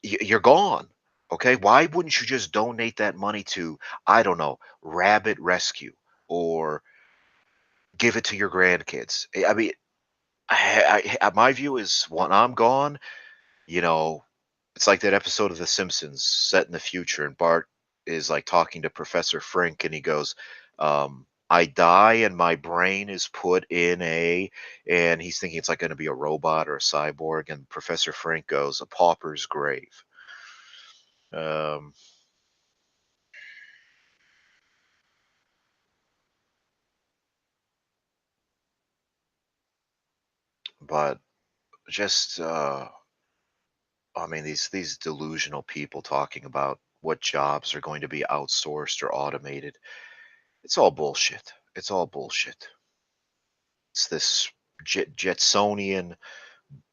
you're gone. Okay, why wouldn't you just donate that money to, I don't know, rabbit rescue, or give it to your grandkids? I mean, my view is when I'm gone, you know, it's like that episode of The Simpsons set in the future, and Bart is like talking to Professor Frink, and he goes, "I die, and my brain is put in a," and he's thinking it's like going to be a robot or a cyborg, and Professor Frink goes, "A pauper's grave." Um, but just, I mean, these delusional people talking about what jobs are going to be outsourced or automated. It's all bullshit. It's all bullshit. It's this Jetsonian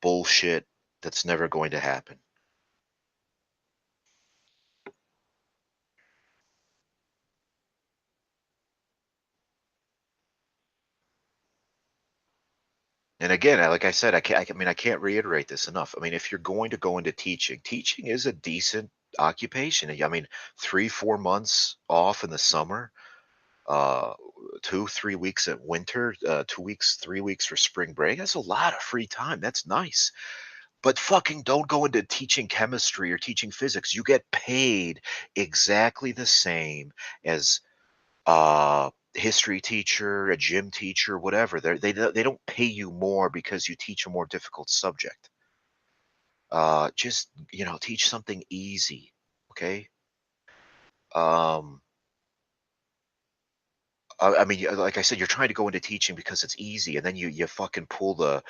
bullshit that's never going to happen. And again, like I said, I mean, I can't reiterate this enough. I mean, if you're going to go into teaching, teaching is a decent occupation. I mean, 3, 4 months off in the summer, uh, 2, 3 weeks at winter, 2 weeks, 3 weeks for spring break. That's a lot of free time. That's nice. But fucking don't go into teaching chemistry or teaching physics. You get paid exactly the same as a history teacher, a gym teacher, whatever. They don't pay you more because you teach a more difficult subject. Just teach something easy, okay? Um, I mean, like I said, you're trying to go into teaching because it's easy, and then you fucking pull the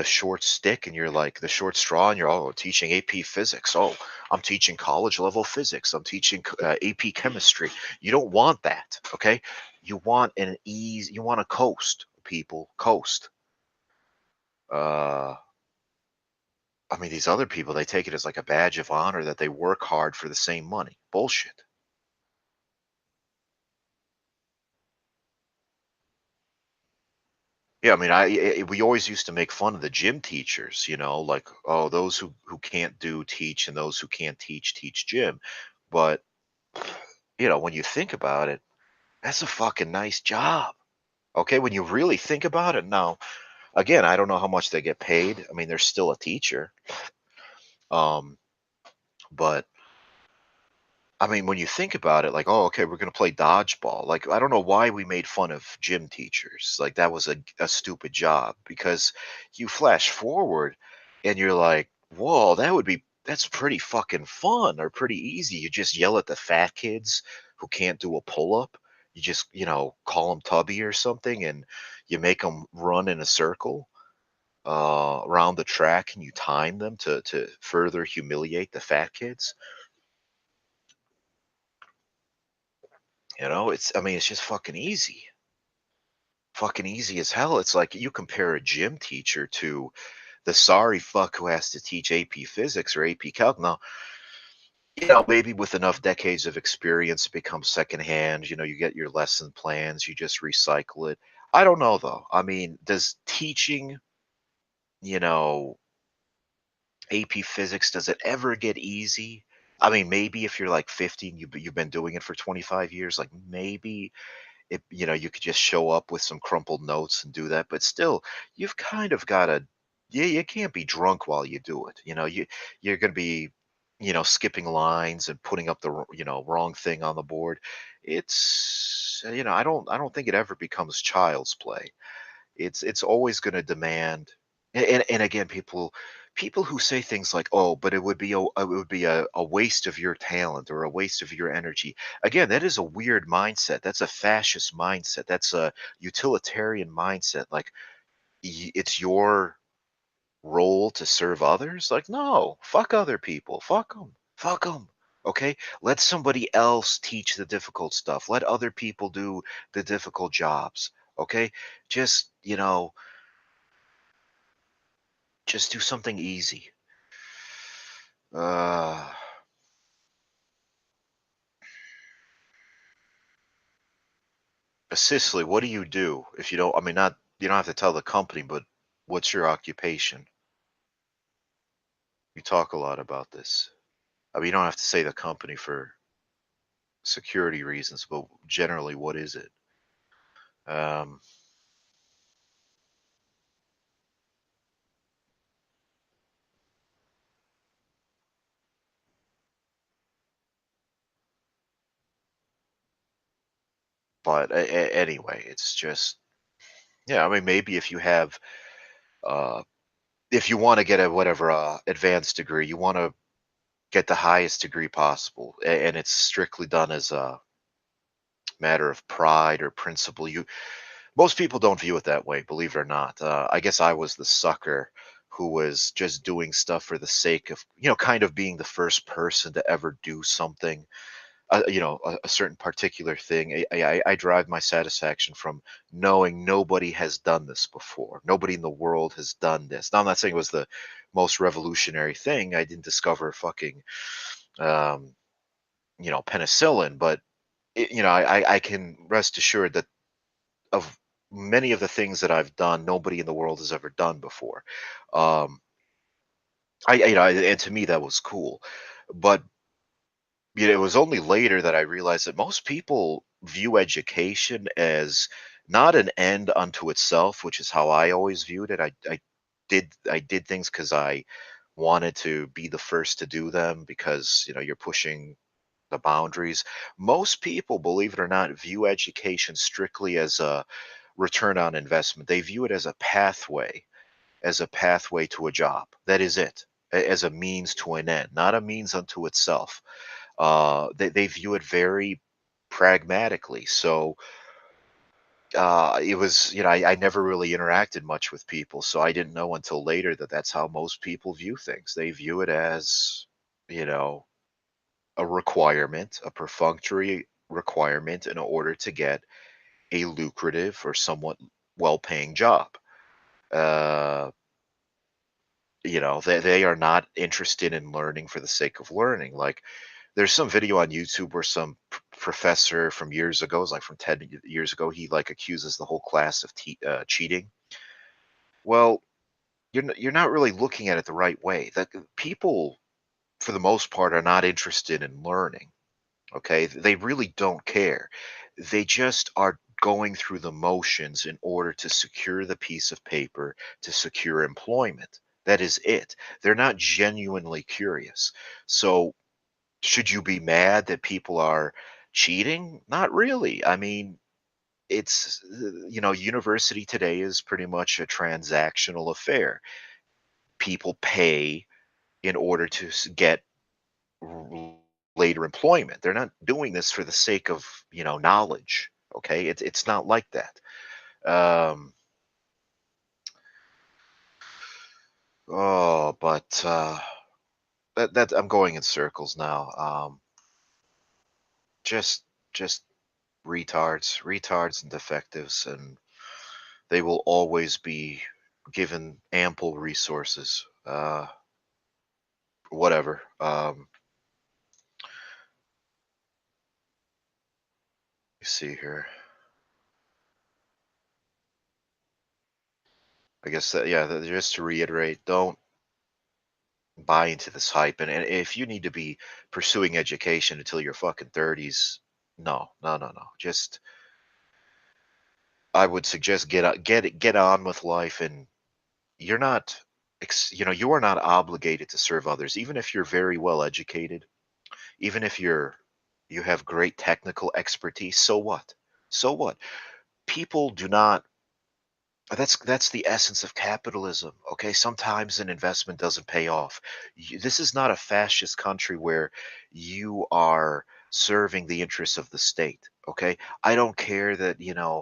short stick, and you're like the short straw, and you're teaching AP physics. Oh, I'm teaching college level physics. I'm teaching AP chemistry. You don't want that, okay? You want an ease. You want to coast, people, coast. Uh, I mean, these other people, they take it as like a badge of honor that they work hard for the same money. Bullshit. Yeah, I mean, we always used to make fun of the gym teachers, like, oh, those who can't do teach, and those who can't teach gym. But when you think about it, that's a fucking nice job. Okay, when you really think about it. Now, again, I don't know how much they get paid. I mean, they're still a teacher. Um, but I mean, when you think about it, like, oh, okay, we're gonna play dodgeball. Like, I don't know why we made fun of gym teachers. Like, that was a stupid job, because you flash forward and you're like, whoa, that's pretty fucking fun, or pretty easy. You just yell at the fat kids who can't do a pull up. You just, call them Tubby or something, and you make them run in a circle around the track, and you time them to further humiliate the fat kids. I mean, it's just fucking easy as hell. It's like you compare a gym teacher to the sorry fuck who has to teach AP physics or AP calc. Now, maybe with enough decades of experience, it becomes secondhand. You get your lesson plans, you just recycle it. I don't know though. I mean, does teaching, you know, AP physics, does it ever get easy? I mean, maybe if you're like 50 and you've been doing it for 25 years, like maybe you could just show up with some crumpled notes and do that. But still, you've kind of got to, yeah, you can't be drunk while you do it. You're going to be, skipping lines and putting up the wrong thing on the board. I don't think it ever becomes child's play. It's always going to demand. And again, people who say things like, oh, but it would be a waste of your talent, or a waste of your energy. Again, that is a weird mindset. That's a fascist mindset. That's a utilitarian mindset. Like, it's your role to serve others. Like, no, fuck other people, fuck them. Okay, let somebody else teach the difficult stuff. Let other people do the difficult jobs. Okay, just just do something easy. Uh, Cicely, what do you do if you don't? I mean, not you don't have to tell the company, but what's your occupation? You talk a lot about this. I mean, you don't have to say the company for security reasons, but generally, what is it? Um, but anyway, it's just, yeah. I mean, maybe uh, if you want to get a whatever advanced degree, you want to get the highest degree possible, and it's strictly done as a matter of pride or principle. Most people don't view it that way, believe it or not. I guess I was the sucker who was just doing stuff for the sake of, kind of being the first person to ever do something, a certain particular thing. I derive my satisfaction from knowing nobody has done this before. Nobody in the world has done this. Now, I'm not saying it was the most revolutionary thing. I didn't discover fucking, um, penicillin, but I can rest assured that of many of the things that I've done, nobody in the world has ever done before. Um, and to me that was cool. But it was only later that I realized that most people view education as not an end unto itself, which is how I always viewed it. I did things because I wanted to be the first to do them because you're pushing the boundaries. Most people, believe it or not, view education strictly as a return on investment. They view it as a pathway to a job. That is it, as a means to an end, not a means unto itself. They view it very pragmatically. So it was, I never really interacted much with people, so I didn't know until later that that's how most people view things. They view it as, you know, a requirement, a perfunctory requirement in order to get a lucrative or somewhat well-paying job. Uh, they are not interested in learning for the sake of learning. Like, there's some video on YouTube where some professor from years ago, it's like from 10 years ago, he like accuses the whole class of cheating. Well, you're not really looking at it the right way. That people, for the most part, are not interested in learning. Okay, they really don't care. They just are going through the motions in order to secure the piece of paper, to secure employment. That is it. They're not genuinely curious. So should you be mad that people are cheating? Not really. I mean, university today is pretty much a transactional affair. People pay in order to get r- later employment. They're not doing this for the sake of, knowledge. Okay. It's not like that. Um, but that I'm going in circles now. Just, just retards and defectives, and they will always be given ample resources. Whatever. Let me see here. I guess that, yeah. Just to reiterate, don't buy into this hype. And if you need to be pursuing education until your fucking 30s, no, no, no, no. Just I would suggest get on with life, and you're not. You are not obligated to serve others, even if you're very well educated, even if you have great technical expertise. So what? So what? People do not. That's the essence of capitalism. Okay, sometimes an investment doesn't pay off. This is not a fascist country where you are serving the interests of the state. Okay, I don't care that, yeah,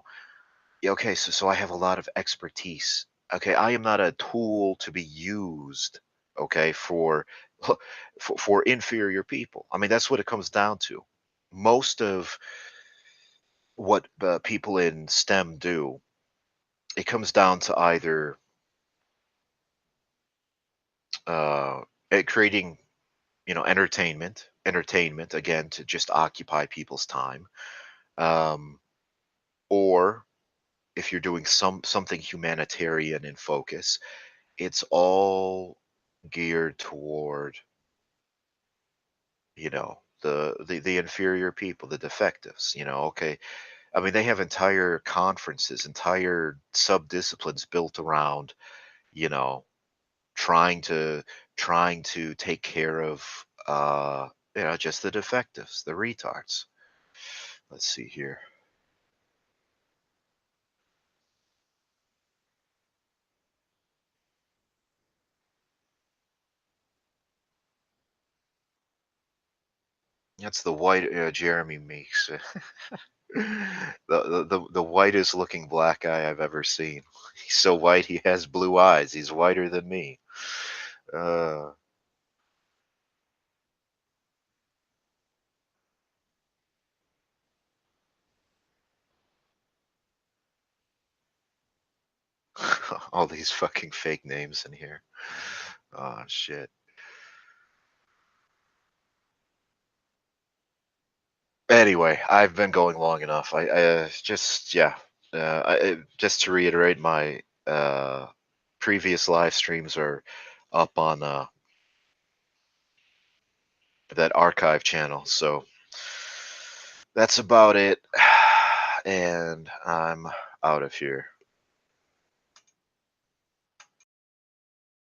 okay, so I have a lot of expertise. Okay, I am not a tool to be used, okay, for inferior people. I mean, that's what it comes down to. Most of what people in STEM do, it comes down to either uh, creating, entertainment again to just occupy people's time, um, or if you're doing something humanitarian in focus, it's all geared toward, the inferior people, the defectives. Okay, I mean, they have entire conferences, entire sub-disciplines built around, you know trying to take care of, just the defectives, the retards. Let's see here. That's the white, Jeremy Meeks. The whitest looking black guy I've ever seen. He's so white he has blue eyes. He's whiter than me. Uh, all these fucking fake names in here. Oh shit. Anyway, I've been going long enough. I just, yeah. Just to reiterate, my previous live streams are up on that archive channel. So that's about it. And I'm out of here.